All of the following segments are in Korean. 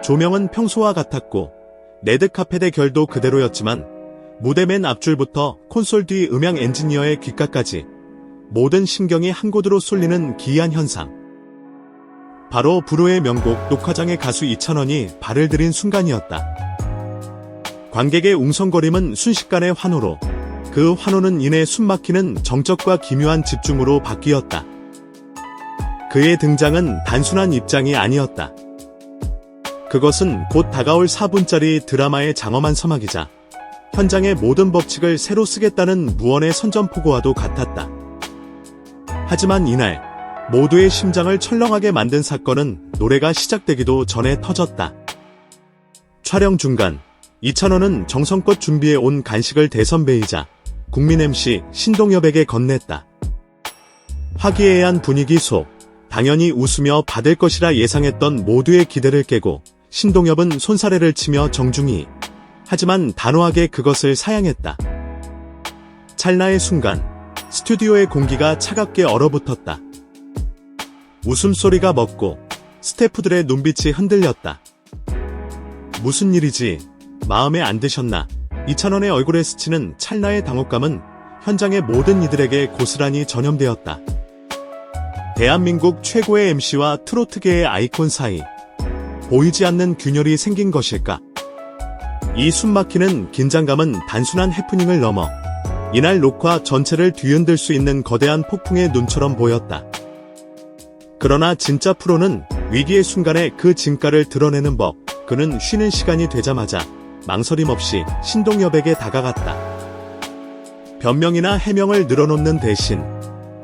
조명은 평소와 같았고 레드카펫의 결도 그대로였지만 무대 맨 앞줄부터 콘솔 뒤 음향 엔지니어의 귓가까지 모든 신경이 한 곳으로 쏠리는 기이한 현상. 바로 불후의 명곡 녹화장의 가수 이찬원이 발을 들인 순간이었다. 관객의 웅성거림은 순식간에 환호로, 그 환호는 이내 숨막히는 정적과 기묘한 집중으로 바뀌었다. 그의 등장은 단순한 입장이 아니었다. 그것은 곧 다가올 4분짜리 드라마의 장엄한 서막이자 현장의 모든 법칙을 새로 쓰겠다는 무언의 선전포고와도 같았다. 하지만 이날 모두의 심장을 철렁하게 만든 사건은 노래가 시작되기도 전에 터졌다. 촬영 중간 이찬원은 정성껏 준비해 온 간식을 대선배이자 국민 MC 신동엽에게 건넸다. 화기애애한 분위기 속 당연히 웃으며 받을 것이라 예상했던 모두의 기대를 깨고 신동엽은 손사래를 치며 정중히, 하지만 단호하게 그것을 사양했다. 찰나의 순간 스튜디오의 공기가 차갑게 얼어붙었다. 웃음소리가 멎고 스태프들의 눈빛이 흔들렸다. 무슨 일이지? 마음에 안 드셨나? 이찬원의 얼굴에 스치는 찰나의 당혹감은 현장의 모든 이들에게 고스란히 전염되었다. 대한민국 최고의 MC와 트로트계의 아이콘 사이, 보이지 않는 균열이 생긴 것일까? 이 숨막히는 긴장감은 단순한 해프닝을 넘어 이날 녹화 전체를 뒤흔들 수 있는 거대한 폭풍의 눈처럼 보였다. 그러나 진짜 프로는 위기의 순간에 그 진가를 드러내는 법. 그는 쉬는 시간이 되자마자 망설임 없이 신동엽에게 다가갔다. 변명이나 해명을 늘어놓는 대신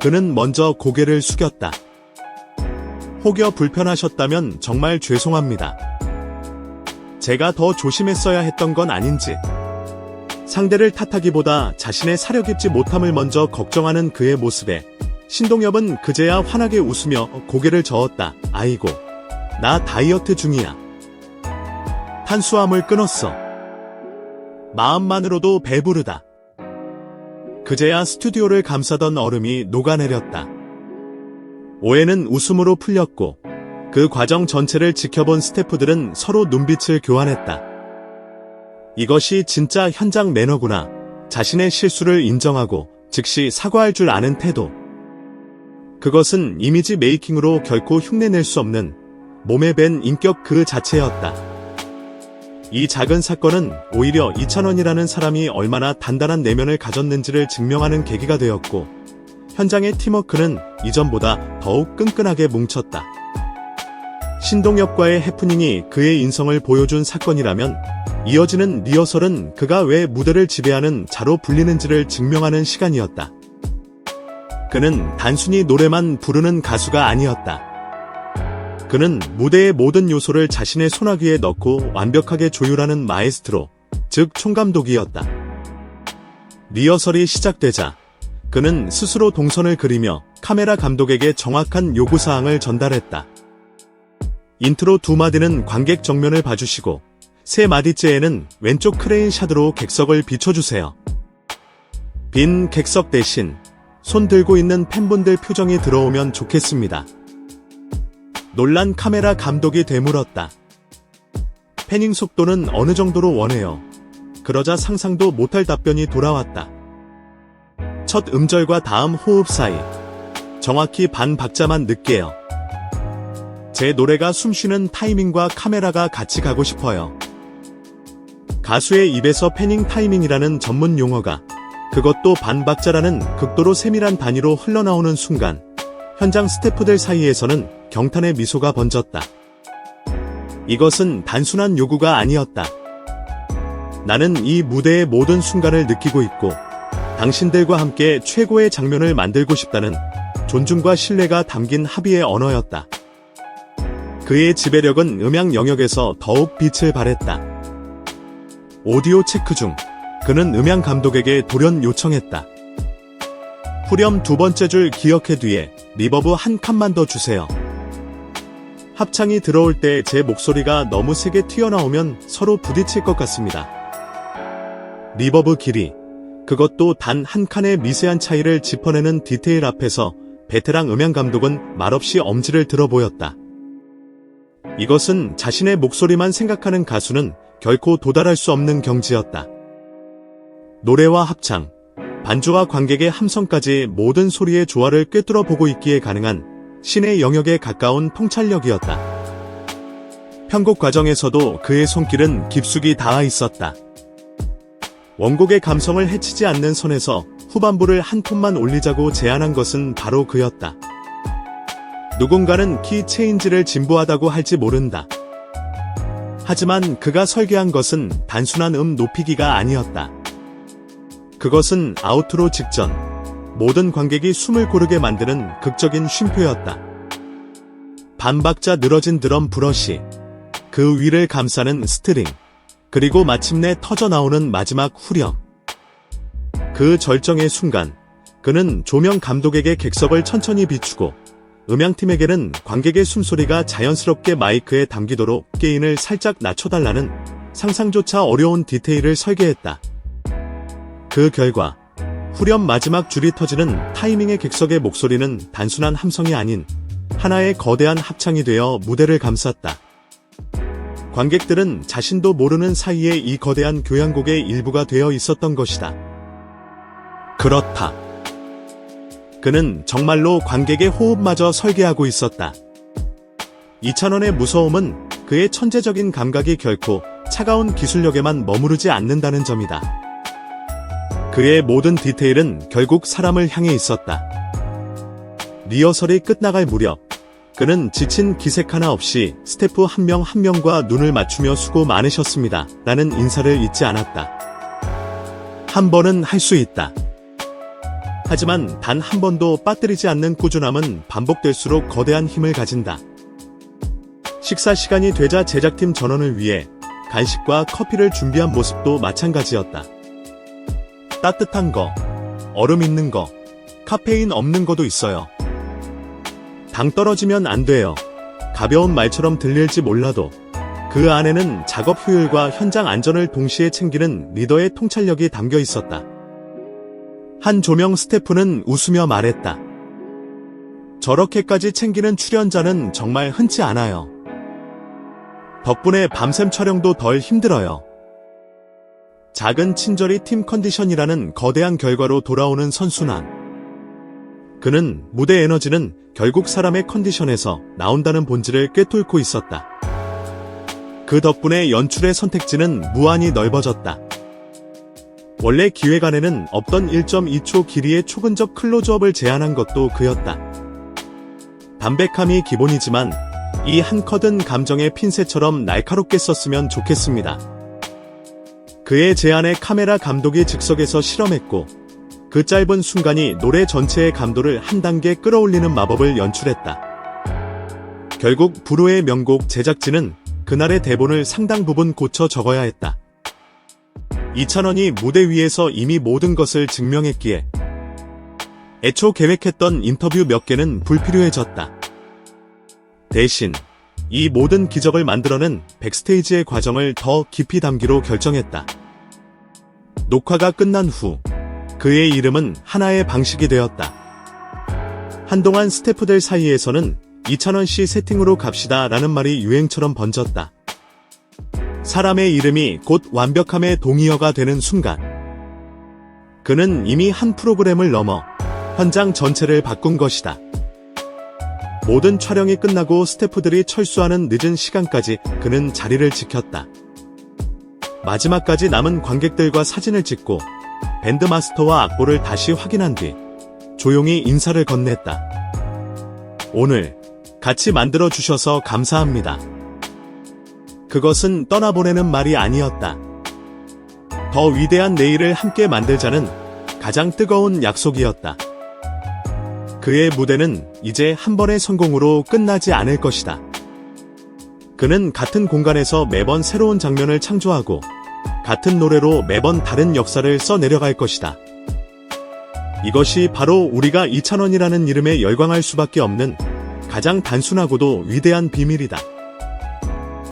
그는 먼저 고개를 숙였다. 혹여 불편하셨다면 정말 죄송합니다. 제가 더 조심했어야 했던 건 아닌지. 상대를 탓하기보다 자신의 사려 깊지 못함을 먼저 걱정하는 그의 모습에 신동엽은 그제야 환하게 웃으며 고개를 저었다. 아이고, 나 다이어트 중이야. 탄수화물 끊었어. 마음만으로도 배부르다. 그제야 스튜디오를 감싸던 얼음이 녹아내렸다. 오해는 웃음으로 풀렸고 그 과정 전체를 지켜본 스태프들은 서로 눈빛을 교환했다. 이것이 진짜 현장 매너구나. 자신의 실수를 인정하고 즉시 사과할 줄 아는 태도. 그것은 이미지 메이킹으로 결코 흉내낼 수 없는 몸에 밴 인격 그 자체였다. 이 작은 사건은 오히려 이찬원이라는 사람이 얼마나 단단한 내면을 가졌는지를 증명하는 계기가 되었고 현장의 팀워크는 이전보다 더욱 끈끈하게 뭉쳤다. 신동엽과의 해프닝이 그의 인성을 보여준 사건이라면 이어지는 리허설은 그가 왜 무대를 지배하는 자로 불리는지를 증명하는 시간이었다. 그는 단순히 노래만 부르는 가수가 아니었다. 그는 무대의 모든 요소를 자신의 손아귀에 넣고 완벽하게 조율하는 마에스트로, 즉 총감독이었다. 리허설이 시작되자 그는 스스로 동선을 그리며 카메라 감독에게 정확한 요구사항을 전달했다. 인트로 2마디는 관객 정면을 봐주시고 3마디째에는 왼쪽 크레인 샷으로 객석을 비춰주세요. 빈 객석 대신 손 들고 있는 팬분들 표정이 들어오면 좋겠습니다. 놀란 카메라 감독이 되물었다. 패닝 속도는 어느 정도로 원해요? 그러자 상상도 못할 답변이 돌아왔다. 첫 음절과 다음 호흡 사이 정확히 반 박자만 늦게요. 제 노래가 숨쉬는 타이밍과 카메라가 같이 가고 싶어요. 가수의 입에서 패닝 타이밍이라는 전문 용어가, 그것도 반박자라는 극도로 세밀한 단위로 흘러나오는 순간 현장 스태프들 사이에서는 경탄의 미소가 번졌다. 이것은 단순한 요구가 아니었다. 나는 이 무대의 모든 순간을 느끼고 있고 당신들과 함께 최고의 장면을 만들고 싶다는 존중과 신뢰가 담긴 합의의 언어였다. 그의 지배력은 음향 영역에서 더욱 빛을 발했다. 오디오 체크 중 그는 음향 감독에게 돌연 요청했다. 후렴 2번째 줄 기억해 뒤에 리버브 한 칸만 더 주세요. 합창이 들어올 때 제 목소리가 너무 세게 튀어나오면 서로 부딪힐 것 같습니다. 리버브 길이, 그것도 단 한 칸의 미세한 차이를 짚어내는 디테일 앞에서 베테랑 음향 감독은 말없이 엄지를 들어 보였다. 이것은 자신의 목소리만 생각하는 가수는 결코 도달할 수 없는 경지였다. 노래와 합창, 반주와 관객의 함성까지 모든 소리의 조화를 꿰뚫어 보고 있기에 가능한 신의 영역에 가까운 통찰력이었다. 편곡 과정에서도 그의 손길은 깊숙이 닿아 있었다. 원곡의 감성을 해치지 않는 선에서 후반부를 한 톤만 올리자고 제안한 것은 바로 그였다. 누군가는 키 체인지를 진부하다고 할지 모른다. 하지만 그가 설계한 것은 단순한 높이기가 아니었다. 그것은 아우트로 직전 모든 관객이 숨을 고르게 만드는 극적인 쉼표였다. 반박자 늘어진 드럼 브러시, 그 위를 감싸는 스트링, 그리고 마침내 터져나오는 마지막 후렴. 그 절정의 순간, 그는 조명 감독에게 객석을 천천히 비추고 음향팀에게는 관객의 숨소리가 자연스럽게 마이크에 담기도록 게인을 살짝 낮춰달라는 상상조차 어려운 디테일을 설계했다. 그 결과 후렴 마지막 줄이 터지는 타이밍의 객석의 목소리는 단순한 함성이 아닌 하나의 거대한 합창이 되어 무대를 감쌌다. 관객들은 자신도 모르는 사이에 이 거대한 교향곡의 일부가 되어 있었던 것이다. 그렇다. 그는 정말로 관객의 호흡마저 설계하고 있었다. 이찬원의 무서움은 그의 천재적인 감각이 결코 차가운 기술력에만 머무르지 않는다는 점이다. 그의 모든 디테일은 결국 사람을 향해 있었다. 리허설이 끝나갈 무렵, 그는 지친 기색 하나 없이 스태프 한 명 한 명과 눈을 맞추며 수고 많으셨습니다. 라는 인사를 잊지 않았다. 한 번은 할 수 있다. 하지만 단 한 번도 빠뜨리지 않는 꾸준함은 반복될수록 거대한 힘을 가진다. 식사 시간이 되자 제작팀 전원을 위해 간식과 커피를 준비한 모습도 마찬가지였다. 따뜻한 거, 얼음 있는 거, 카페인 없는 거도 있어요. 당 떨어지면 안 돼요. 가벼운 말처럼 들릴지 몰라도 그 안에는 작업 효율과 현장 안전을 동시에 챙기는 리더의 통찰력이 담겨 있었다. 한 조명 스태프는 웃으며 말했다. 저렇게까지 챙기는 출연자는 정말 흔치 않아요. 덕분에 밤샘 촬영도 덜 힘들어요. 작은 친절이 팀 컨디션이라는 거대한 결과로 돌아오는 선순환. 그는 무대 에너지는 결국 사람의 컨디션에서 나온다는 본질을 꿰뚫고 있었다. 그 덕분에 연출의 선택지는 무한히 넓어졌다. 원래 기획안에는 없던 1.2초 길이의 초근접 클로즈업을 제안한 것도 그였다. 담백함이 기본이지만 이 한 컷은 감정의 핀셋처럼 날카롭게 썼으면 좋겠습니다. 그의 제안에 카메라 감독이 즉석에서 실험했고 그 짧은 순간이 노래 전체의 감도를 한 단계 끌어올리는 마법을 연출했다. 결국 불후의 명곡 제작진은 그날의 대본을 상당 부분 고쳐 적어야 했다. 이찬원이 무대 위에서 이미 모든 것을 증명했기에 애초 계획했던 인터뷰 몇 개는 불필요해졌다. 대신 이 모든 기적을 만들어낸 백스테이지의 과정을 더 깊이 담기로 결정했다. 녹화가 끝난 후 그의 이름은 하나의 방식이 되었다. 한동안 스태프들 사이에서는 이찬원 씨 세팅으로 갑시다 라는 말이 유행처럼 번졌다. 사람의 이름이 곧 완벽함의 동의어가 되는 순간 그는 이미 한 프로그램을 넘어 현장 전체를 바꾼 것이다. 모든 촬영이 끝나고 스태프들이 철수하는 늦은 시간까지 그는 자리를 지켰다. 마지막까지 남은 관객들과 사진을 찍고 밴드 마스터와 악보를 다시 확인한 뒤 조용히 인사를 건넸다. 오늘 같이 만들어주셔서 감사합니다. 그것은 떠나보내는 말이 아니었다. 더 위대한 내일을 함께 만들자는 가장 뜨거운 약속이었다. 그의 무대는 이제 한 번의 성공으로 끝나지 않을 것이다. 그는 같은 공간에서 매번 새로운 장면을 창조하고 같은 노래로 매번 다른 역사를 써내려갈 것이다. 이것이 바로 우리가 이찬원이라는 이름에 열광할 수밖에 없는 가장 단순하고도 위대한 비밀이다.